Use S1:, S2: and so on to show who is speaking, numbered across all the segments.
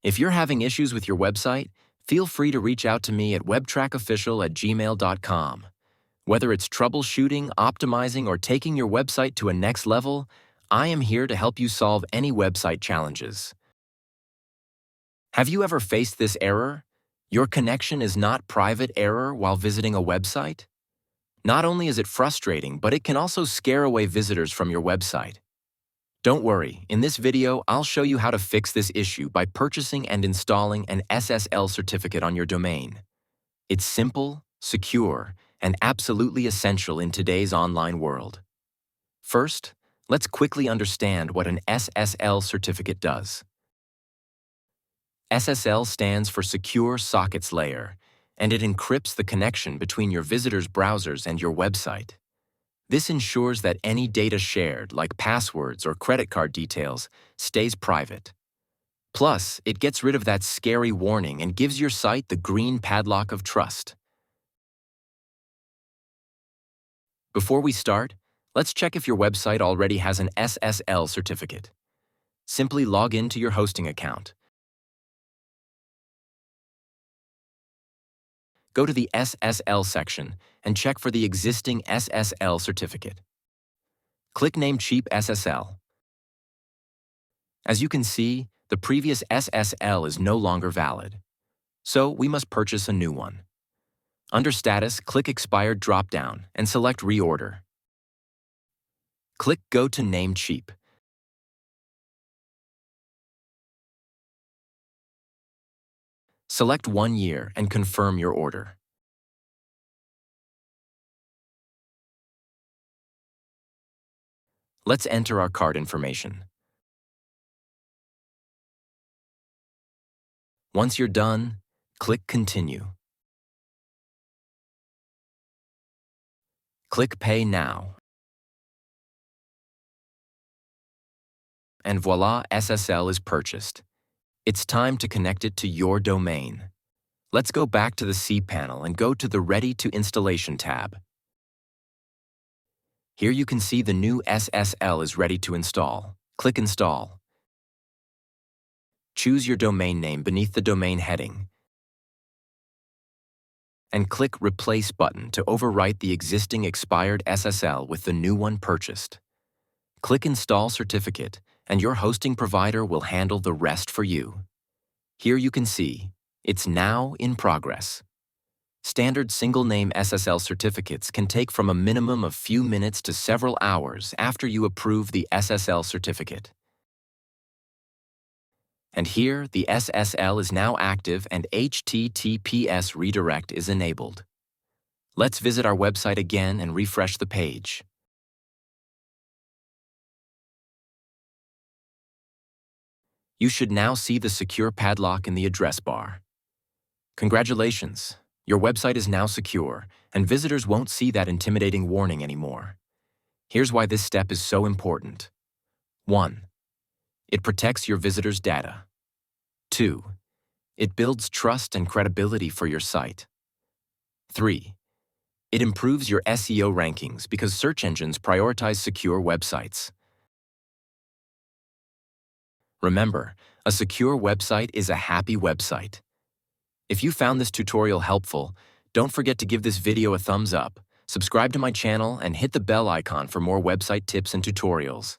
S1: If you're having issues with your website, feel free to reach out to me at webtrackofficial@gmail.com. Whether it's troubleshooting, optimizing, or taking your website to a next level, I am here to help you solve any website challenges. Have you ever faced this error? Your connection is not private error while visiting a website? Not only is it frustrating, but it can also scare away visitors from your website. Don't worry, in this video, I'll show you how to fix this issue by purchasing and installing an SSL certificate on your domain. It's simple, secure, and absolutely essential in today's online world. First, let's quickly understand what an SSL certificate does. SSL stands for Secure Sockets Layer, and it encrypts the connection between your visitors' browsers and your website. This ensures that any data shared, like passwords or credit card details, stays private. Plus, it gets rid of that scary warning and gives your site the green padlock of trust. Before we start, let's check if your website already has an SSL certificate. Simply log into your hosting account. Go to the SSL section and check for the existing SSL certificate. Click Name Cheap SSL. As you can see, the previous SSL is no longer valid, so we must purchase a new one. Under Status, click Expired dropdown and select Reorder. Click Go to Name Cheap. Select 1 year and confirm your order. Let's enter our card information. Once you're done, click Continue. Click Pay Now. And voila, SSL is purchased. It's time to connect it to your domain. Let's go back to the cPanel and go to the Ready to Installation tab. Here you can see the new SSL is ready to install. Click Install. Choose your domain name beneath the domain heading and click Replace button to overwrite the existing expired SSL with the new one purchased. Click Install Certificate and your hosting provider will handle the rest for you. Here you can see, it's now in progress. Standard single-name SSL certificates can take from a minimum of few minutes to several hours after you approve the SSL certificate. And here, the SSL is now active and HTTPS redirect is enabled. Let's visit our website again and refresh the page. You should now see the secure padlock in the address bar. Congratulations! Your website is now secure, and visitors won't see that intimidating warning anymore. Here's why this step is so important. 1. It protects your visitors' data. 2. It builds trust and credibility for your site. 3. It improves your SEO rankings because search engines prioritize secure websites. Remember, a secure website is a happy website. If you found this tutorial helpful, don't forget to give this video a thumbs up, subscribe to my channel, and hit the bell icon for more website tips and tutorials.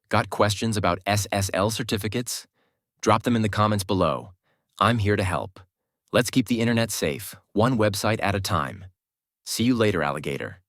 S1: Got questions about SSL certificates? Drop them in the comments below. I'm here to help. Let's keep the internet safe, one website at a time. See you later, alligator.